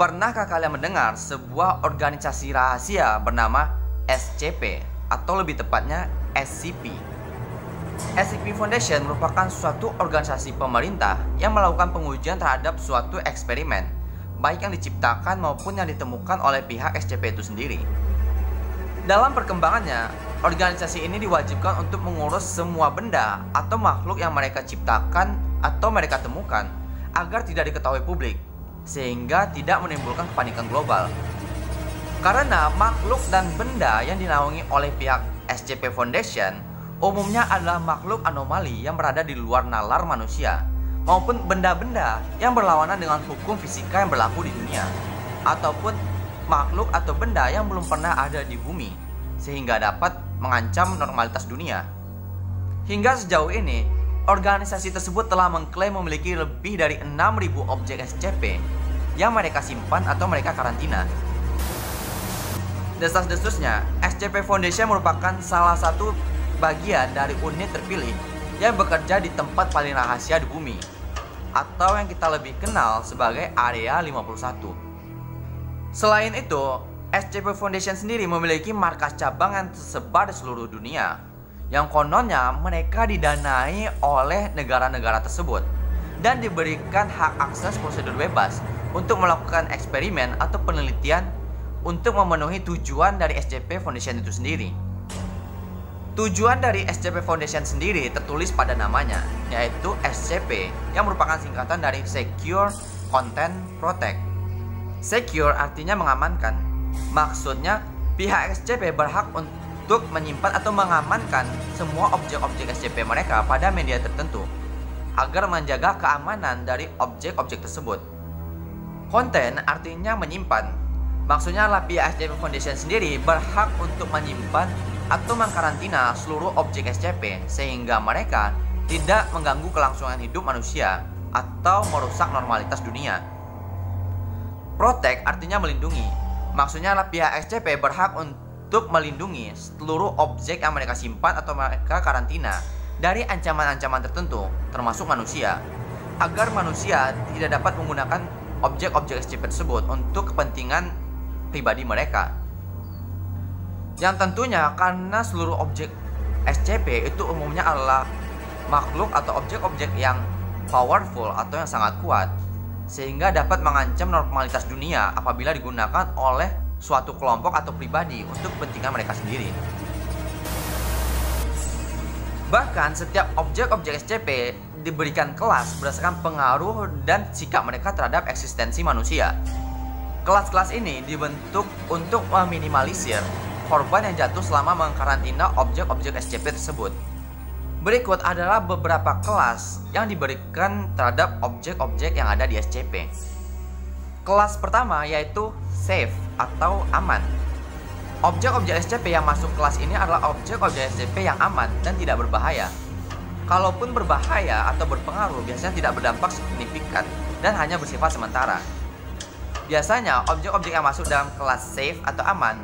Pernahkah kalian mendengar sebuah organisasi rahasia bernama SCP atau lebih tepatnya SCP? SCP Foundation merupakan suatu organisasi pemerintah yang melakukan pengujian terhadap suatu eksperimen, baik yang diciptakan maupun yang ditemukan oleh pihak SCP itu sendiri. Dalam perkembangannya, organisasi ini diwajibkan untuk mengurus semua benda atau makhluk yang mereka ciptakan atau mereka temukan agar tidak diketahui publik, sehingga tidak menimbulkan kepanikan global. Karena makhluk dan benda yang dinaungi oleh pihak SCP Foundation umumnya adalah makhluk anomali yang berada di luar nalar manusia, maupun benda-benda yang berlawanan dengan hukum fisika yang berlaku di dunia, ataupun makhluk atau benda yang belum pernah ada di bumi, sehingga dapat mengancam normalitas dunia. Hingga sejauh ini, organisasi tersebut telah mengklaim memiliki lebih dari 6.000 objek SCP yang mereka simpan atau mereka karantina. Desas-desusnya, SCP Foundation merupakan salah satu bagian dari unit terpilih yang bekerja di tempat paling rahasia di bumi, atau yang kita lebih kenal sebagai Area 51. Selain itu, SCP Foundation sendiri memiliki markas cabang yang tersebar di seluruh dunia, yang kononnya mereka didanai oleh negara-negara tersebut dan diberikan hak akses prosedur bebas untuk melakukan eksperimen atau penelitian untuk memenuhi tujuan dari SCP Foundation itu sendiri. Tujuan dari SCP Foundation sendiri tertulis pada namanya, yaitu SCP, yang merupakan singkatan dari Secure, Content, Protect. Secure artinya mengamankan. Maksudnya, pihak SCP berhak untuk menyimpan atau mengamankan semua objek-objek SCP mereka pada media tertentu agar menjaga keamanan dari objek-objek tersebut. Konten artinya menyimpan. Maksudnya adalah pihak SCP Foundation sendiri berhak untuk menyimpan atau mengkarantina seluruh objek SCP sehingga mereka tidak mengganggu kelangsungan hidup manusia atau merusak normalitas dunia. Protect artinya melindungi. Maksudnya adalah pihak SCP berhak untuk melindungi seluruh objek yang mereka simpan atau mereka karantina dari ancaman-ancaman tertentu, termasuk manusia, agar manusia tidak dapat menggunakan objek-objek SCP tersebut untuk kepentingan pribadi mereka. Yang tentunya karena seluruh objek SCP itu umumnya adalah makhluk atau objek-objek yang powerful atau yang sangat kuat, sehingga dapat mengancam normalitas dunia apabila digunakan oleh suatu kelompok atau pribadi untuk kepentingan mereka sendiri. Bahkan setiap objek-objek SCP diberikan kelas berdasarkan pengaruh dan sikap mereka terhadap eksistensi manusia. Kelas-kelas ini dibentuk untuk meminimalisir korban yang jatuh selama mengkarantina objek-objek SCP tersebut. Berikut adalah beberapa kelas yang diberikan terhadap objek-objek yang ada di SCP. Kelas pertama yaitu safe atau aman. Objek-objek SCP yang masuk kelas ini adalah objek-objek SCP yang aman dan tidak berbahaya. Kalaupun berbahaya atau berpengaruh, biasanya tidak berdampak signifikan dan hanya bersifat sementara. Biasanya objek-objek yang masuk dalam kelas safe atau aman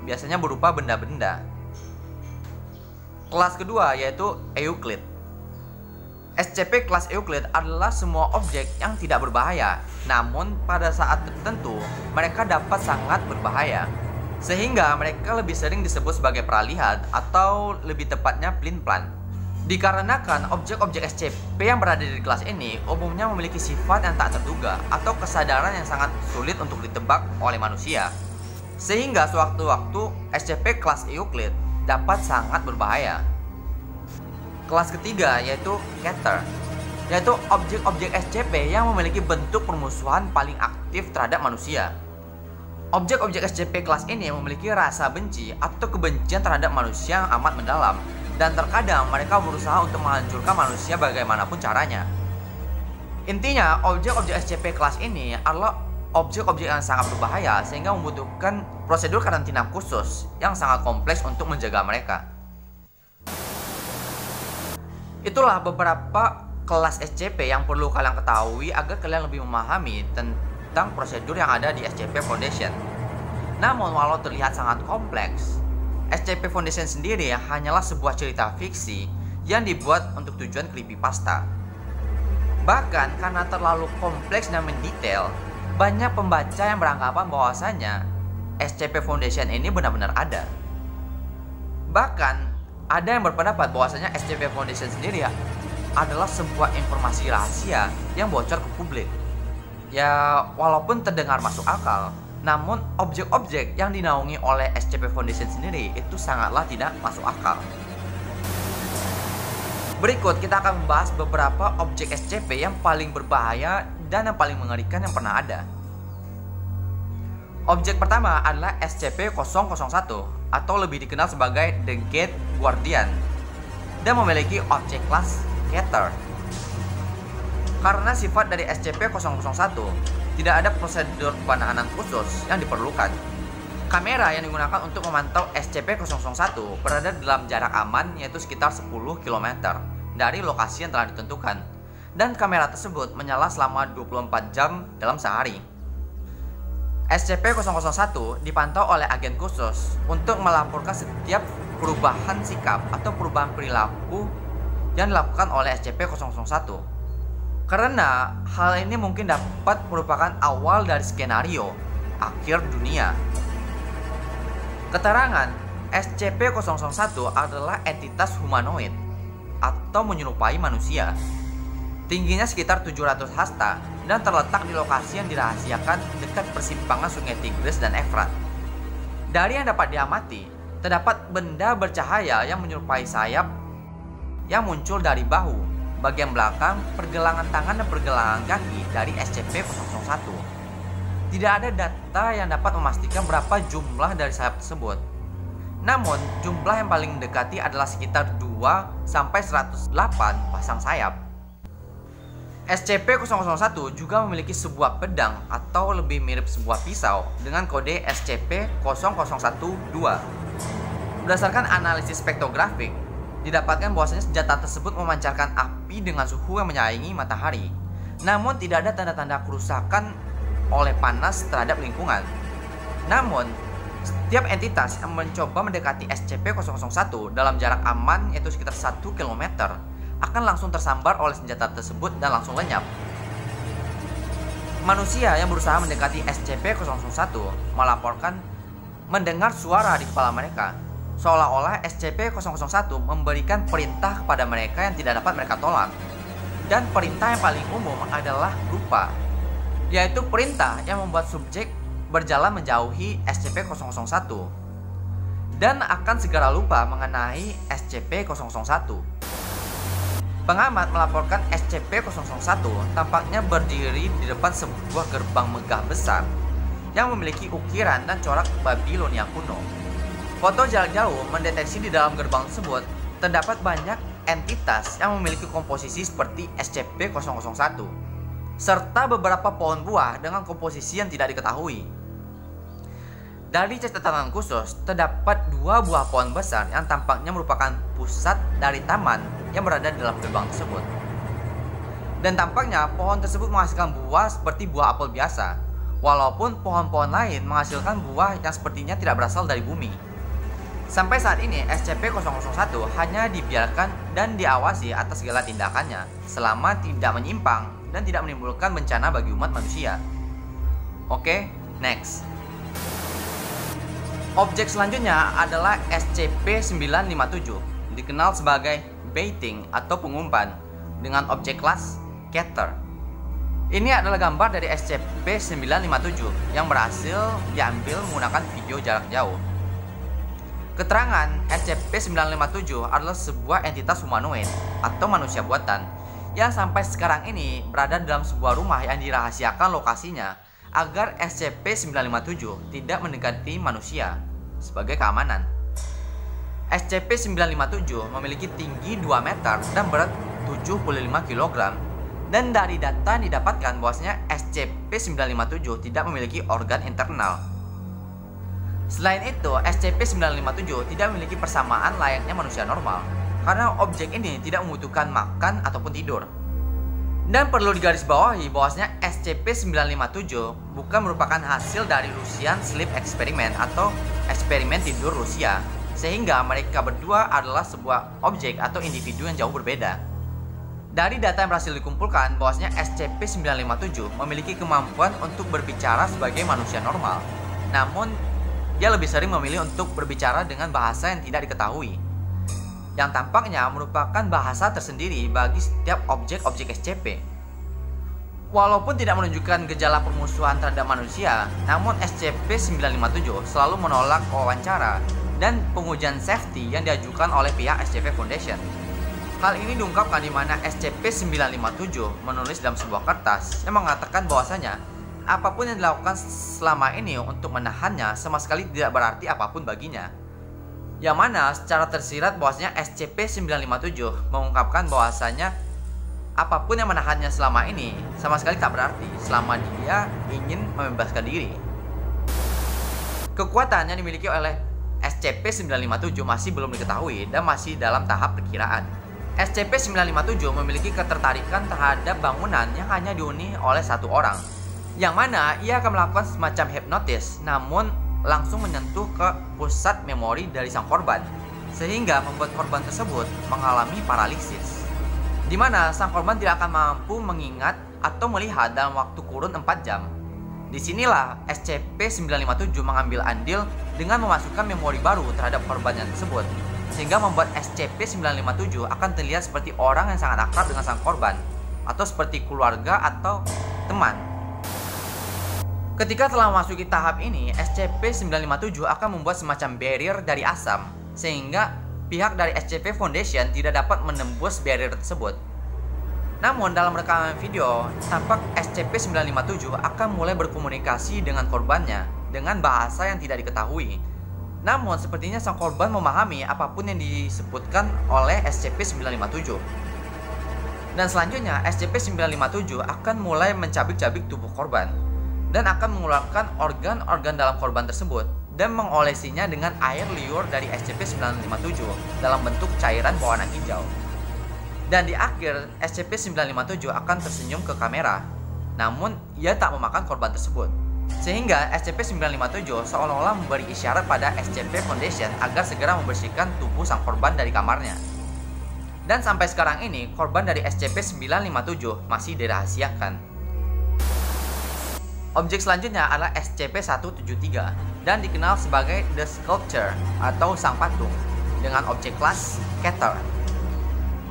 biasanya berupa benda-benda. Kelas kedua yaitu Euclid. SCP kelas Euclid adalah semua objek yang tidak berbahaya, namun pada saat tertentu mereka dapat sangat berbahaya, sehingga mereka lebih sering disebut sebagai peralihan atau lebih tepatnya pelin-pelan. Dikarenakan objek-objek SCP yang berada di kelas ini umumnya memiliki sifat yang tak terduga atau kesadaran yang sangat sulit untuk ditebak oleh manusia, sehingga sewaktu-waktu SCP kelas Euclid dapat sangat berbahaya. Kelas ketiga yaitu Keter, yaitu objek-objek SCP yang memiliki bentuk permusuhan paling aktif terhadap manusia. Objek-objek SCP kelas ini memiliki rasa benci atau kebencian terhadap manusia yang amat mendalam, dan terkadang mereka berusaha untuk menghancurkan manusia bagaimanapun caranya. Intinya, objek-objek SCP kelas ini adalah objek-objek yang sangat berbahaya sehingga membutuhkan prosedur karantina khusus yang sangat kompleks untuk menjaga mereka. Itulah beberapa kelas SCP yang perlu kalian ketahui agar kalian lebih memahami tentang prosedur yang ada di SCP Foundation. Namun walau terlihat sangat kompleks, SCP Foundation sendiri hanyalah sebuah cerita fiksi yang dibuat untuk tujuan creepypasta. Bahkan karena terlalu kompleks dan mendetail, banyak pembaca yang beranggapan bahwasanya SCP Foundation ini benar-benar ada. Bahkan ada yang berpendapat bahwasanya SCP Foundation sendiri adalah sebuah informasi rahasia yang bocor ke publik. Ya, walaupun terdengar masuk akal, namun objek-objek yang dinaungi oleh SCP Foundation sendiri itu sangatlah tidak masuk akal. Berikut kita akan membahas beberapa objek SCP yang paling berbahaya dan yang paling mengerikan yang pernah ada. Objek pertama adalah SCP-001 atau lebih dikenal sebagai The Gate Guardian dan memiliki objek kelas Keter. Karena sifat dari SCP-001 tidak ada prosedur penanganan khusus yang diperlukan. Kamera yang digunakan untuk memantau SCP-001 berada dalam jarak aman yaitu sekitar 10 km dari lokasi yang telah ditentukan. Dan kamera tersebut menyala selama 24 jam dalam sehari. SCP-001 dipantau oleh agen khusus untuk melaporkan setiap perubahan sikap atau perubahan perilaku yang dilakukan oleh SCP-001. Karena hal ini mungkin dapat merupakan awal dari skenario akhir dunia. Keterangan SCP-001 adalah entitas humanoid atau menyerupai manusia. Tingginya sekitar 700 hasta dan terletak di lokasi yang dirahasiakan dekat persimpangan Sungai Tigris dan Efrat. Dari yang dapat diamati, terdapat benda bercahaya yang menyerupai sayap yang muncul dari bahu, bagian belakang, pergelangan tangan dan pergelangan kaki dari SCP-001. Tidak ada data yang dapat memastikan berapa jumlah dari sayap tersebut. Namun, jumlah yang paling mendekati adalah sekitar 2-108 pasang sayap. SCP-001 juga memiliki sebuah pedang atau lebih mirip sebuah pisau dengan kode SCP-0012. Berdasarkan analisis spektrografik, didapatkan bahwasanya senjata tersebut memancarkan api dengan suhu yang menyaingi matahari. Namun tidak ada tanda-tanda kerusakan oleh panas terhadap lingkungan. Namun, setiap entitas yang mencoba mendekati SCP-001 dalam jarak aman yaitu sekitar 1 km akan langsung tersambar oleh senjata tersebut dan langsung lenyap. Manusia yang berusaha mendekati SCP-001 melaporkan mendengar suara di kepala mereka, seolah-olah SCP-001 memberikan perintah kepada mereka yang tidak dapat mereka tolak. Dan perintah yang paling umum adalah lupa, yaitu perintah yang membuat subjek berjalan menjauhi SCP-001 dan akan segera lupa mengenai SCP-001. Pengamat melaporkan SCP-001 tampaknya berdiri di depan sebuah gerbang megah besar yang memiliki ukiran dan corak Babilonia kuno. Foto jarak jauh mendeteksi di dalam gerbang tersebut terdapat banyak entitas yang memiliki komposisi seperti SCP-001 serta beberapa pohon buah dengan komposisi yang tidak diketahui. Dari catatan khusus, terdapat 2 buah pohon besar yang tampaknya merupakan pusat dari taman yang berada di dalam gerbang tersebut. Dan tampaknya pohon tersebut menghasilkan buah seperti buah apel biasa, walaupun pohon-pohon lain menghasilkan buah yang sepertinya tidak berasal dari bumi. Sampai saat ini, SCP-001 hanya dibiarkan dan diawasi atas segala tindakannya selama tidak menyimpang dan tidak menimbulkan bencana bagi umat manusia. Oke, next. Objek selanjutnya adalah SCP-957, dikenal sebagai baiting atau pengumpan dengan objek kelas Keter. Ini adalah gambar dari SCP-957 yang berhasil diambil menggunakan video jarak jauh. Keterangan SCP-957 adalah sebuah entitas humanoid atau manusia buatan yang sampai sekarang ini berada dalam sebuah rumah yang dirahasiakan lokasinya agar SCP-957 tidak mendekati manusia sebagai keamanan. SCP-957 memiliki tinggi 2 meter dan berat 75 kg. Dan dari data yang didapatkan bahwasanya SCP-957 tidak memiliki organ internal. Selain itu, SCP-957 tidak memiliki persamaan layaknya manusia normal karena objek ini tidak membutuhkan makan ataupun tidur. Dan perlu digarisbawahi bahwasanya SCP-957 bukan merupakan hasil dari Russian Sleep Experiment atau eksperimen tidur Rusia, sehingga mereka berdua adalah sebuah objek atau individu yang jauh berbeda. Dari data yang berhasil dikumpulkan, bahwasanya SCP-957 memiliki kemampuan untuk berbicara sebagai manusia normal. Namun, dia lebih sering memilih untuk berbicara dengan bahasa yang tidak diketahui, yang tampaknya merupakan bahasa tersendiri bagi setiap objek-objek SCP. Walaupun tidak menunjukkan gejala permusuhan terhadap manusia, namun SCP-957 selalu menolak wawancara dan pengujian safety yang diajukan oleh pihak SCP Foundation. Hal ini diungkapkan di mana SCP-957 menulis dalam sebuah kertas yang mengatakan bahwasanya apapun yang dilakukan selama ini untuk menahannya sama sekali tidak berarti apapun baginya. Yang mana secara tersirat bahwasanya SCP-957 mengungkapkan bahwasanya apapun yang menahannya selama ini sama sekali tak berarti selama dia ingin membebaskan diri. Kekuatan yang dimiliki oleh SCP-957 masih belum diketahui dan masih dalam tahap perkiraan. SCP-957 memiliki ketertarikan terhadap bangunan yang hanya dihuni oleh satu orang, yang mana ia akan melakukan semacam hipnotis namun langsung menyentuh ke pusat memori dari sang korban, sehingga membuat korban tersebut mengalami paralisis, di mana sang korban tidak akan mampu mengingat atau melihat dalam waktu kurun 4 jam. Disinilah SCP-957 mengambil andil dengan memasukkan memori baru terhadap korbannya tersebut, sehingga membuat SCP-957 akan terlihat seperti orang yang sangat akrab dengan sang korban, atau seperti keluarga atau teman. Ketika telah memasuki tahap ini, SCP-957 akan membuat semacam barrier dari asam, sehingga pihak dari SCP Foundation tidak dapat menembus barrier tersebut. Namun dalam rekaman video, tampak SCP-957 akan mulai berkomunikasi dengan korbannya dengan bahasa yang tidak diketahui. Namun sepertinya sang korban memahami apapun yang disebutkan oleh SCP-957. Dan selanjutnya SCP-957 akan mulai mencabik-cabik tubuh korban dan akan mengeluarkan organ-organ dalam korban tersebut dan mengolesinya dengan air liur dari SCP-957 dalam bentuk cairan berwarna hijau. Dan di akhir, SCP-957 akan tersenyum ke kamera, namun ia tak memakan korban tersebut. Sehingga SCP-957 seolah-olah memberi isyarat pada SCP Foundation agar segera membersihkan tubuh sang korban dari kamarnya. Dan sampai sekarang ini, korban dari SCP-957 masih dirahasiakan. Objek selanjutnya adalah SCP-173 dan dikenal sebagai The Sculpture atau Sang Patung dengan objek kelas Keter.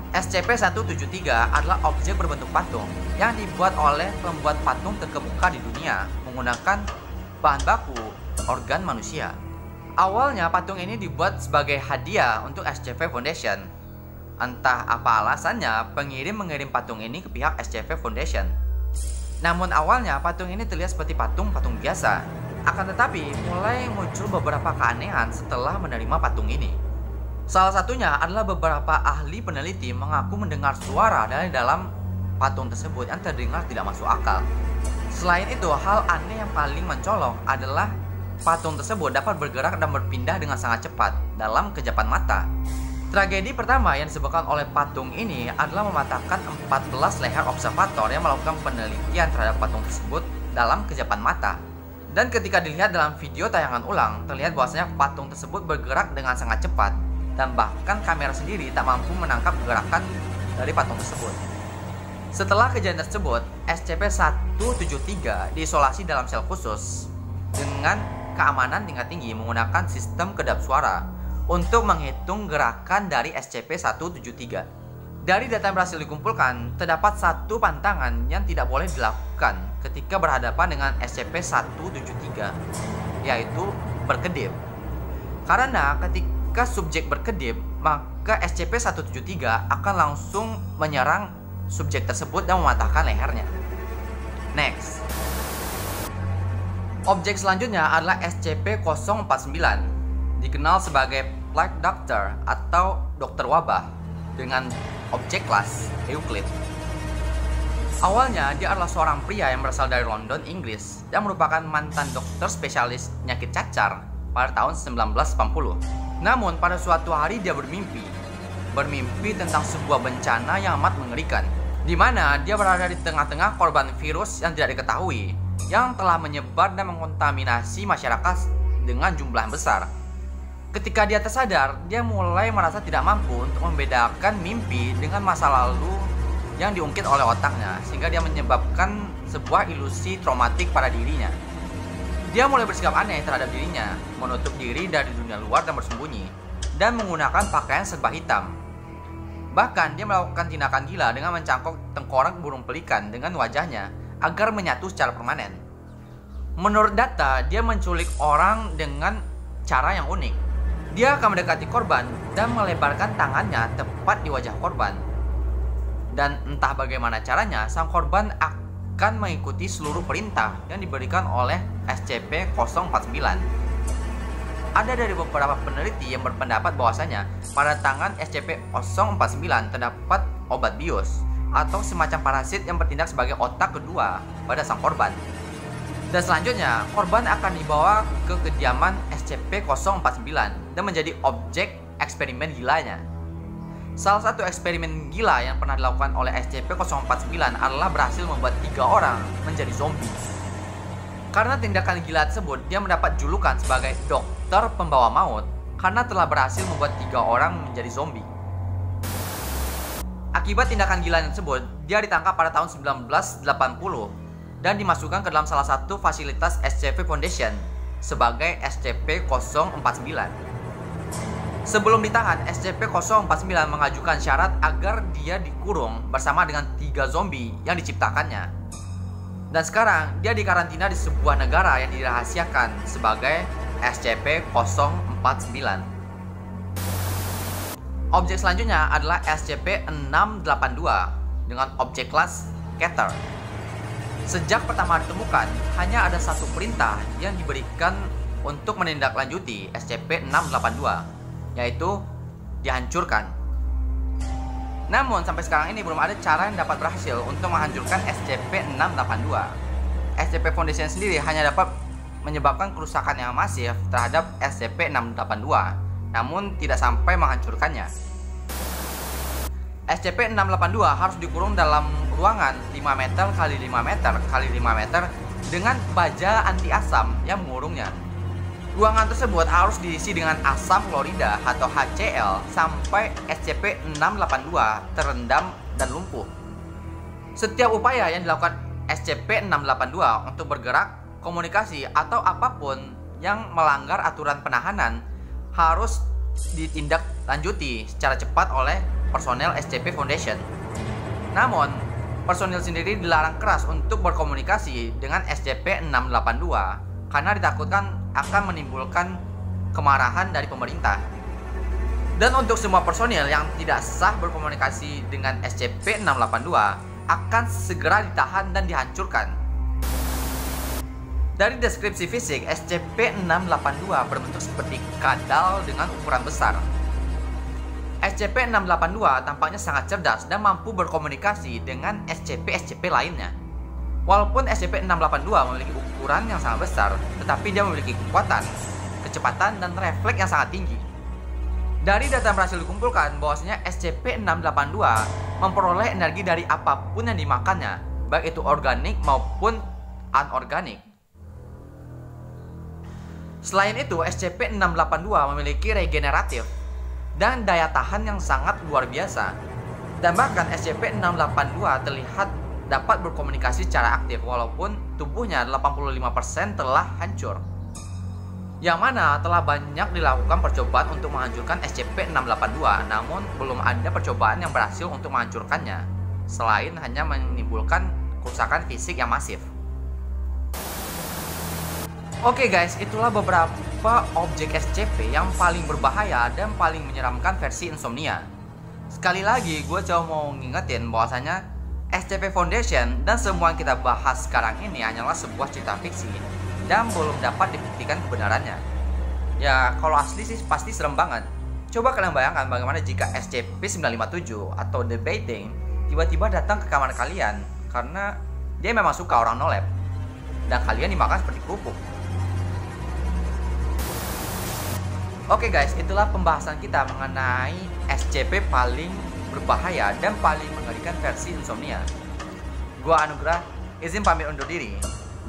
SCP-173 adalah objek berbentuk patung yang dibuat oleh pembuat patung terkemuka di dunia menggunakan bahan baku organ manusia. Awalnya patung ini dibuat sebagai hadiah untuk SCP Foundation. Entah apa alasannya, pengirim mengirim patung ini ke pihak SCP Foundation. Namun awalnya patung ini terlihat seperti patung-patung biasa. Akan tetapi mulai muncul beberapa keanehan setelah menerima patung ini. Salah satunya adalah beberapa ahli peneliti mengaku mendengar suara dari dalam patung tersebut yang terdengar tidak masuk akal. Selain itu, hal aneh yang paling mencolok adalah patung tersebut dapat bergerak dan berpindah dengan sangat cepat dalam kejapan mata. Tragedi pertama yang disebabkan oleh patung ini adalah mematahkan 14 leher observator yang melakukan penelitian terhadap patung tersebut dalam kejapan mata. Dan ketika dilihat dalam video tayangan ulang, terlihat bahwasanya patung tersebut bergerak dengan sangat cepat dan bahkan kamera sendiri tak mampu menangkap gerakan dari patung tersebut. Setelah kejadian tersebut, SCP-173 diisolasi dalam sel khusus dengan keamanan tingkat tinggi menggunakan sistem kedap suara untuk menghitung gerakan dari SCP-173. Dari data yang berhasil dikumpulkan, terdapat satu pantangan yang tidak boleh dilakukan ketika berhadapan dengan SCP-173, yaitu berkedip. Karena ketika subjek berkedip, maka SCP-173 akan langsung menyerang subjek tersebut dan mematahkan lehernya. Next. Objek selanjutnya adalah SCP-049, dikenal sebagai Plague Doctor atau dokter wabah dengan objek kelas Euclid. Awalnya dia adalah seorang pria yang berasal dari London, Inggris dan merupakan mantan dokter spesialis penyakit cacar pada tahun 1980. Namun pada suatu hari dia bermimpi tentang sebuah bencana yang amat mengerikan, di mana dia berada di tengah-tengah korban virus yang tidak diketahui yang telah menyebar dan mengontaminasi masyarakat dengan jumlah besar. Ketika dia tersadar, dia mulai merasa tidak mampu untuk membedakan mimpi dengan masa lalu yang diungkit oleh otaknya, sehingga dia menyebabkan sebuah ilusi traumatik pada dirinya. Dia mulai bersikap aneh terhadap dirinya, menutup diri dari dunia luar dan bersembunyi, dan menggunakan pakaian serba hitam. Bahkan dia melakukan tindakan gila dengan mencangkok tengkorak burung pelikan dengan wajahnya agar menyatu secara permanen. Menurut data, dia menculik orang dengan cara yang unik. Dia akan mendekati korban dan melebarkan tangannya tepat di wajah korban. Dan entah bagaimana caranya, sang korban akan mengikuti seluruh perintah yang diberikan oleh SCP-049. Ada dari beberapa peneliti yang berpendapat bahwasanya pada tangan SCP-049 terdapat obat bius atau semacam parasit yang bertindak sebagai otak kedua pada sang korban. Dan selanjutnya, korban akan dibawa ke kediaman SCP-049 dan menjadi objek eksperimen gilanya. Salah satu eksperimen gila yang pernah dilakukan oleh SCP-049 adalah berhasil membuat 3 orang menjadi zombie. Karena tindakan gila tersebut, dia mendapat julukan sebagai dokter pembawa maut karena telah berhasil membuat 3 orang menjadi zombie. Akibat tindakan gila tersebut, dia ditangkap pada tahun 1980 dan dimasukkan ke dalam salah satu fasilitas SCP Foundation sebagai SCP-049. Sebelum ditahan, SCP-049 mengajukan syarat agar dia dikurung bersama dengan 3 zombie yang diciptakannya. Dan sekarang, dia dikarantina di sebuah negara yang dirahasiakan sebagai SCP-049. Objek selanjutnya adalah SCP-682 dengan objek kelas Keter. Sejak pertama ditemukan, hanya ada satu perintah yang diberikan untuk menindaklanjuti SCP-682, yaitu dihancurkan. Namun sampai sekarang ini belum ada cara yang dapat berhasil untuk menghancurkan SCP-682. SCP Foundation sendiri hanya dapat menyebabkan kerusakan yang masif terhadap SCP-682, namun tidak sampai menghancurkannya. SCP-682 harus dikurung dalam ruangan 5 meter x 5 meter x 5 meter dengan baja anti asam yang mengurungnya. Ruangan tersebut harus diisi dengan asam klorida atau HCl sampai SCP-682 terendam dan lumpuh. Setiap upaya yang dilakukan SCP-682 untuk bergerak, komunikasi, atau apapun yang melanggar aturan penahanan harus ditindaklanjuti secara cepat oleh personel SCP Foundation. Namun, personel sendiri dilarang keras untuk berkomunikasi dengan SCP-682 karena ditakutkan akan menimbulkan kemarahan dari pemerintah. Dan untuk semua personil yang tidak sah berkomunikasi dengan SCP-682 akan segera ditahan dan dihancurkan. Dari deskripsi fisik, SCP-682 berbentuk seperti kadal dengan ukuran besar. SCP-682 tampaknya sangat cerdas dan mampu berkomunikasi dengan SCP-SCP lainnya. Walaupun SCP-682 memiliki ukuran yang sangat besar, tetapi dia memiliki kekuatan, kecepatan, dan refleks yang sangat tinggi. Dari data yang berhasil dikumpulkan, bahwasanya SCP-682 memperoleh energi dari apapun yang dimakannya, baik itu organik maupun anorganik. Selain itu, SCP-682 memiliki regeneratif dan daya tahan yang sangat luar biasa. Dan bahkan SCP-682 terlihat dapat berkomunikasi secara aktif walaupun tubuhnya 85% telah hancur. Yang mana telah banyak dilakukan percobaan untuk menghancurkan SCP-682, namun belum ada percobaan yang berhasil untuk menghancurkannya, selain hanya menimbulkan kerusakan fisik yang masif. Oke guys, itulah beberapa objek SCP yang paling berbahaya dan paling menyeramkan versi Insomnia. Sekali lagi, gue cuma mau ngingetin bahwasanya SCP Foundation dan semua yang kita bahas sekarang ini hanyalah sebuah cerita fiksi dan belum dapat dibuktikan kebenarannya. Ya, kalau asli sih pasti serem banget. Coba kalian bayangkan bagaimana jika SCP-957 atau The Baiting tiba-tiba datang ke kamar kalian karena dia memang suka orang no lab dan kalian dimakan seperti kerupuk. Oke guys, itulah pembahasan kita mengenai SCP paling berbahaya dan paling mengerikan versi Insomnia. Gua Anugrah, izin pamit undur diri.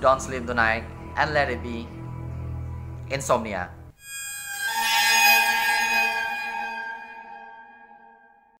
Don't sleep tonight and let it be Insomnia.